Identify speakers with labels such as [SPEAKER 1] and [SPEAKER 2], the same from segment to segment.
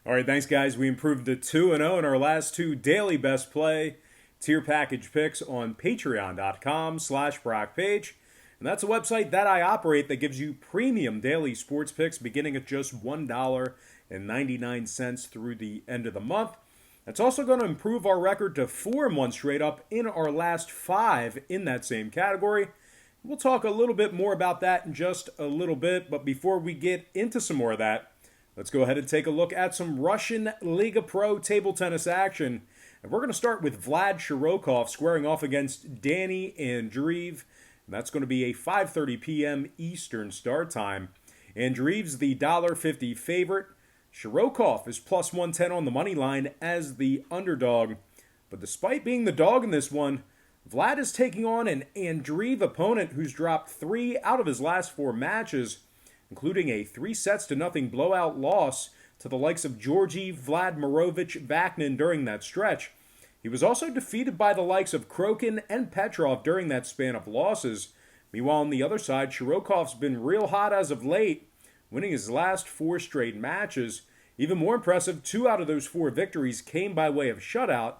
[SPEAKER 1] All right, thanks, guys. We improved to 2-0 in our last two daily best play tier package picks on patreon.com/BrockPage. And that's a website that I operate that gives you premium daily sports picks beginning at just $1.99 through the end of the month. That's also going to improve our record to 4-1 straight up in our last 5 in that same category. We'll talk a little bit more about that in just a little bit, but before we get into some more of that, let's go ahead and take a look at some Russian Liga Pro table tennis action. And we're going to start with Vlad Shahrukhoff squaring off against Danny Andreev. And that's going to be a 5:30 p.m. Eastern start time. Andreev's the $1.50 favorite. Shahrukhoff is plus 110 on the money line as the underdog. But despite being the dog in this one, Vlad is taking on an Andreev opponent who's dropped 3 out of his last 4 matches, including a 3-0 blowout loss to the likes of Georgi Vladimirovich Vaknin during that stretch. He was also defeated by the likes of Krokin and Petrov during that span of losses. Meanwhile, on the other side, Shirokhov's been real hot as of late, winning his last 4 straight matches. Even more impressive, 2 out of those 4 victories came by way of shutout,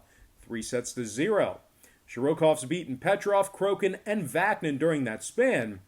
[SPEAKER 1] 3-0. Shirokhov's beaten Petrov, Krokin, and Vaknin during that span.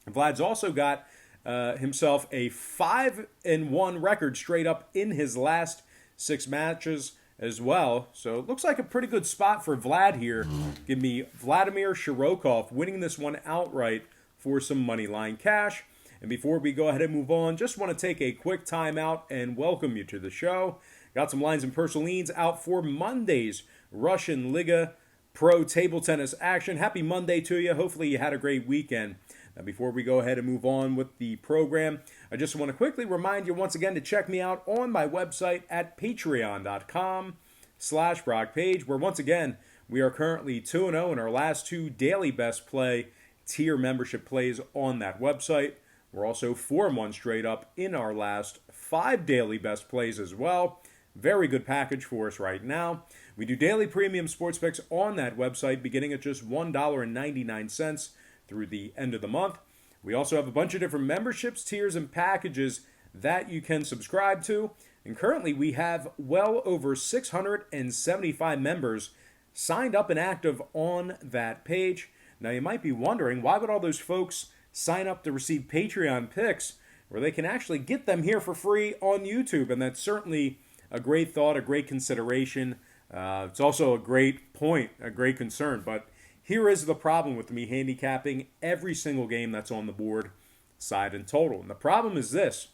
[SPEAKER 1] Vlad's also got himself a 5-1 record straight up in his last 6 matches as well. So it looks like a pretty good spot for Vlad here. Give me Vladimir Shahrukhoff winning this one outright for some money line cash. And before we go ahead and move on, just want to take a quick time out and welcome you to the show. Got some lines and personal leans out for Monday's Russian Liga Pro table tennis action. Happy Monday to you. Hopefully you had a great weekend. Now, before we go ahead and move on with the program, I just want to quickly remind you once again to check me out on my website at patreon.com/BrockPage, where once again, we are currently 2-0 in our last 2 daily best play tier membership plays on that website. We're also 4-1 straight up in our last 5 daily best plays as well. Very good package for us right now. We do daily premium sports picks on that website beginning at just $1.99 through the end of the month. We also have a bunch of different memberships, tiers, and packages that you can subscribe to. And currently we have well over 675 members signed up and active on that page. Now you might be wondering, why would all those folks sign up to receive Patreon picks where they can actually get them here for free on YouTube? And that's certainly a great thought, a great consideration. It's also a great point, a great concern. But here is the problem with me handicapping every single game that's on the board, side and total. And the problem is this.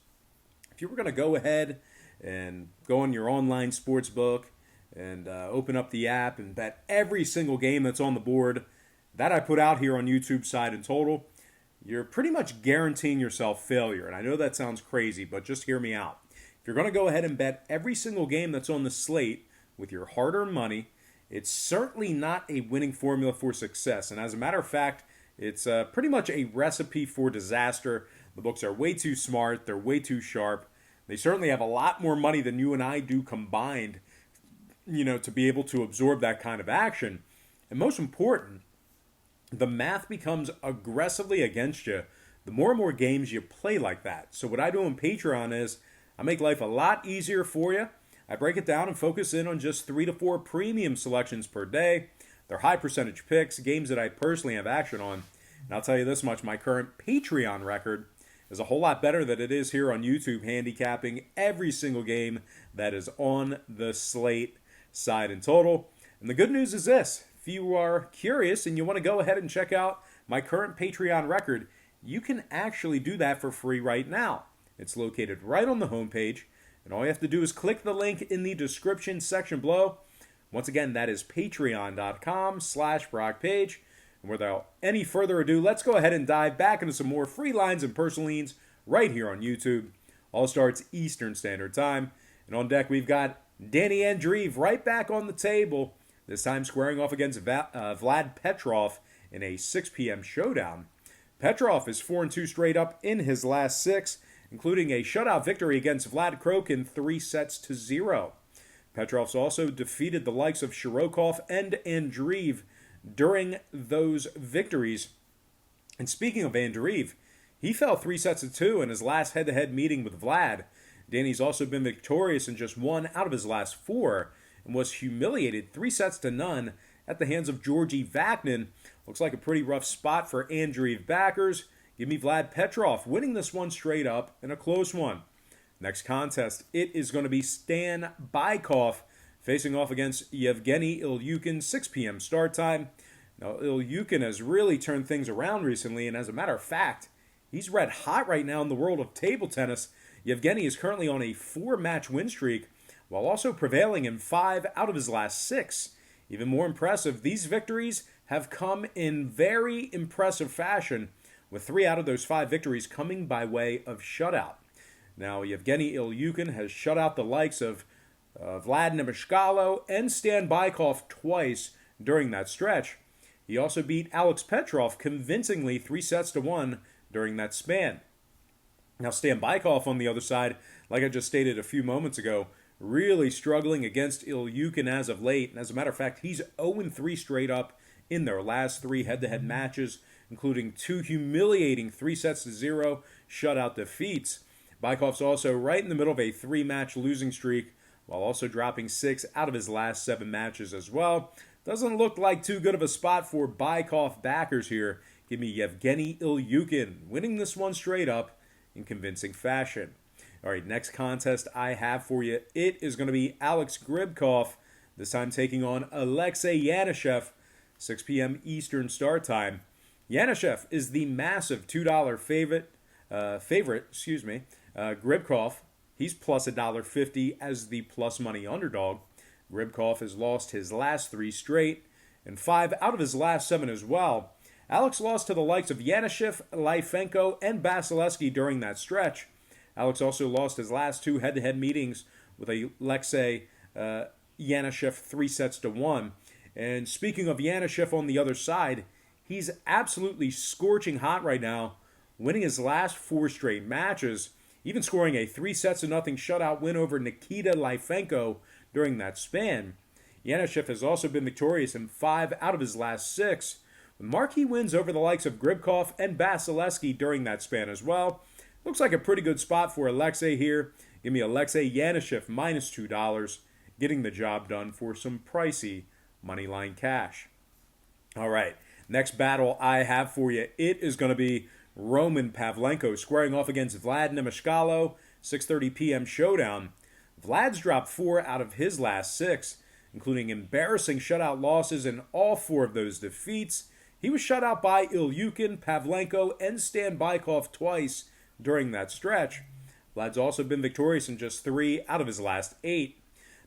[SPEAKER 1] If you were going to go ahead and go on your online sports book and open up the app and bet every single game that's on the board that I put out here on YouTube, side and total, you're pretty much guaranteeing yourself failure. And I know that sounds crazy, but just hear me out. If you're going to go ahead and bet every single game that's on the slate with your hard-earned money, it's certainly not a winning formula for success. And as a matter of fact, it's pretty much a recipe for disaster. The books are way too smart. They're way too sharp. They certainly have a lot more money than you and I do combined, to be able to absorb that kind of action. And most important, the math becomes aggressively against you the more and more games you play like that. So what I do on Patreon is I make life a lot easier for you. I break it down and focus in on just 3 to 4 premium selections per day. They're high percentage picks, games that I personally have action on. And I'll tell you this much, my current Patreon record is a whole lot better than it is here on YouTube, handicapping every single game that is on the slate, side and total. And the good news is this. If you are curious and you want to go ahead and check out my current Patreon record, you can actually do that for free right now. It's located right on the homepage, and all you have to do is click the link in the description section below. Once again, that is patreon.com/BrockPage. And without any further ado, let's go ahead and dive back into some more free lines and personal leans right here on YouTube. All starts Eastern Standard Time. And on deck, we've got Danny Andreev right back on the table, this time squaring off against Vlad Petrov in a 6 p.m. showdown. Petrov is 4-2 straight up in his last 6, including a shutout victory against Vlad Krokin 3-0. Petrov's also defeated the likes of Shahrukhoff and Andreev during those victories. And speaking of Andreev, he fell 3-2 in his last head-to-head meeting with Vlad. Danny's also been victorious in just one out of his last four and was humiliated 3-0 at the hands of Georgi Vaknin. Looks like a pretty rough spot for Andreev backers. Give me Vlad Petrov winning this one straight up in a close one. Next contest, it is going to be Stan Bykov facing off against Yevgeny Ilyukin, 6 p.m. start time. Now, Ilyukin has really turned things around recently, and as a matter of fact, he's red hot right now in the world of table tennis. Yevgeny is currently on a 4-match win streak, while also prevailing in 5 out of his last 6. Even more impressive, these victories have come in very impressive fashion, with 3 out of those 5 victories coming by way of shutout. Now, Yevgeny Ilyukin has shut out the likes of Vlad Nemeshkalo and Stan Bykov twice during that stretch. He also beat Alex Petrov convincingly 3-1 during that span. Now, Stan Bykov on the other side, like I just stated a few moments ago, really struggling against Ilyukin as of late. And as a matter of fact, he's 0-3 straight up in their last 3 head-to-head matches, including 2 humiliating 3-0 shutout defeats. Bykov's also right in the middle of a 3-match losing streak, while also dropping 6 out of his last 7 matches as well. Doesn't look like too good of a spot for Bykov backers here. Give me Yevgeny Ilyukin winning this one straight up in convincing fashion. All right, next contest I have for you, it is going to be Alex Gribkov, this time taking on Alexei Jannakov, 6 p.m. Eastern start time. Jannakov is the massive $2 favorite. Gribkov, he's plus $1.50 as the plus money underdog. Gribkov has lost his last 3 straight and 5 out of his last 7 as well. Alex lost to the likes of Jannakov, Lyfenko, and Basilisk during that stretch. Alex also lost his last 2 head-to-head meetings with Alexei Jannakov 3-1. And speaking of Jannakov on the other side, he's absolutely scorching hot right now, winning his last 4 straight matches, even scoring a 3-0 shutout win over Nikita Lyfenko during that span. Jannakov has also been victorious in 5 out of his last 6, with marquee wins over the likes of Gribkov and Basilisk during that span as well. Looks like a pretty good spot for Alexei here. Give me Alexei Jannakov minus $2, getting the job done for some pricey moneyline cash. All right, next battle I have for you, it is going to be Roman Pavlenko squaring off against Vlad Nemeshkalo, 6:30 p.m. showdown. Vlad's dropped 4 out of his last 6, including embarrassing shutout losses in all 4 of those defeats. He was shut out by Ilyukin, Pavlenko, and Stan Bykov twice during that stretch. Vlad's also been victorious in just 3 out of his last 8.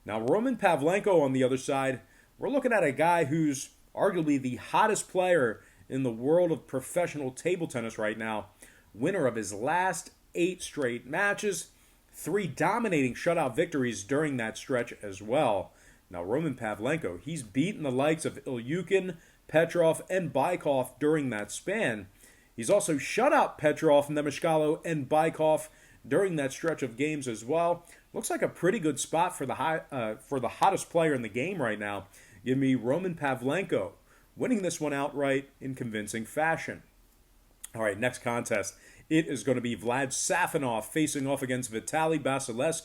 [SPEAKER 1] Now, Roman Pavlenko on the other side, we're looking at a guy who's arguably the hottest player in the world of professional table tennis right now. Winner of his last 8 straight matches, 3 dominating shutout victories during that stretch as well. Now, Roman Pavlenko, he's beaten the likes of Ilyukin, Petrov, and Bykov during that span. He's also shut out Petrov, Nemeshkalo, and Bykov during that stretch of games as well. Looks like a pretty good spot for the hottest player in the game right now. Give me Roman Pavlenko winning this one outright in convincing fashion. All right, next contest. It is going to be Vlad Safin facing off against Vitali Basilisk,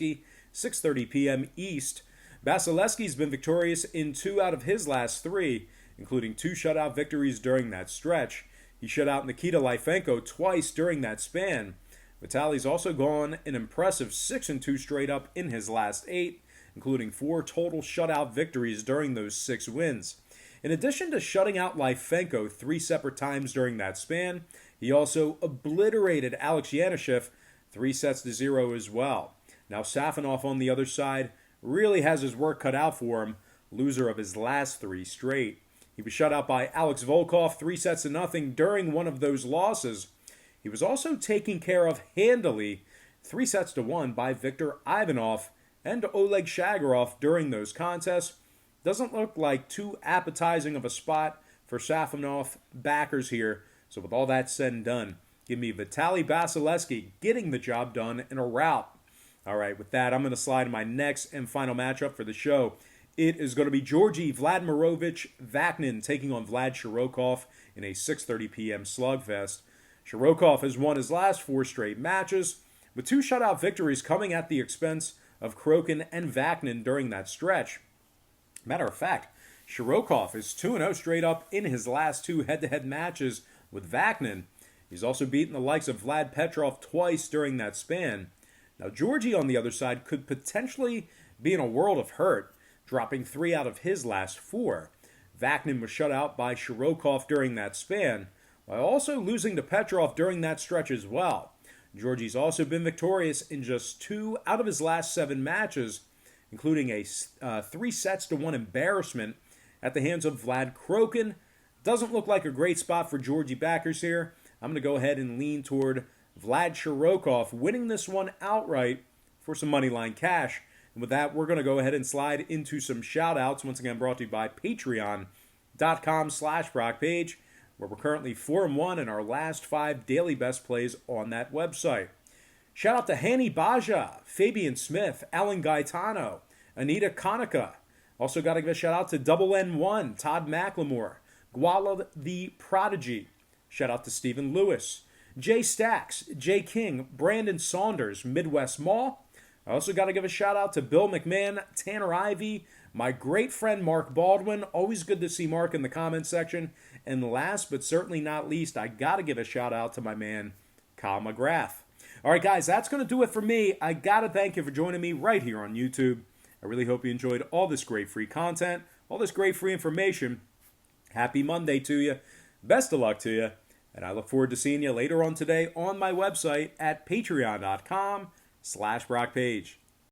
[SPEAKER 1] 6:30 p.m. East. Basiliski's been victorious in 2 out of his last 3, including 2 shutout victories during that stretch. He shut out Nikita Lyfenko twice during that span. Vitali's also gone an impressive 6-2 straight up in his last 8, including 4 total shutout victories during those 6 wins. In addition to shutting out Lyfenko 3 separate times during that span, he also obliterated Alex Jannakov 3-0 as well. Now Safin on the other side really has his work cut out for him, loser of his last 3 straight. He was shut out by Alex Volkov 3-0 during one of those losses. He was also taken care of handily 3-1 by Viktor Ivanov and Oleg Shahrukhoff during those contests. Doesn't look like too appetizing of a spot for Safin backers here. So with all that said and done, give me Vitali Basilisk getting the job done in a rout. All right, with that, I'm going to slide to my next and final matchup for the show. It is going to be Georgi Vladimirovich Vaknin taking on Vlad Shahrukhoff in a 6:30 p.m. slugfest. Shahrukhoff has won his last 4 straight matches, with 2 shutout victories coming at the expense of Krokin and Vaknin during that stretch. Matter of fact, Shahrukhoff is 2-0 straight up in his last 2 head-to-head matches with Vaknin. He's also beaten the likes of Vlad Petrov twice during that span. Now, Georgie, on the other side, could potentially be in a world of hurt, dropping 3 out of his last 4. Vaknin was shut out by Shahrukhoff during that span, while also losing to Petrov during that stretch as well. Georgie's also been victorious in just 2 out of his last 7 matches, including a 3-1 embarrassment at the hands of Vlad Krokin. Doesn't look like a great spot for Georgie backers here. I'm going to go ahead and lean toward Vlad Shahrukhoff winning this one outright for some moneyline cash. And with that, we're going to go ahead and slide into some shout-outs. Once again, brought to you by patreon.com/BrockPage, where we're currently 4-1 in our last 5 daily best plays on that website. Shout out to Hani Baja, Fabian Smith, Alan Gaetano, Anita Konica. Also got to give a shout out to Double N1, Todd McLemore, Guala the Prodigy. Shout out to Stephen Lewis, Jay Stacks, Jay King, Brandon Saunders, Midwest Mall. I also got to give a shout out to Bill McMahon, Tanner Ivey, my great friend Mark Baldwin. Always good to see Mark in the comments section. And last but certainly not least, I got to give a shout out to my man, Kyle McGrath. All right, guys, that's going to do it for me. I got to thank you for joining me right here on YouTube. I really hope you enjoyed all this great free content, all this great free information. Happy Monday to you. Best of luck to you. And I look forward to seeing you later on today on my website at patreon.com/BrockPage.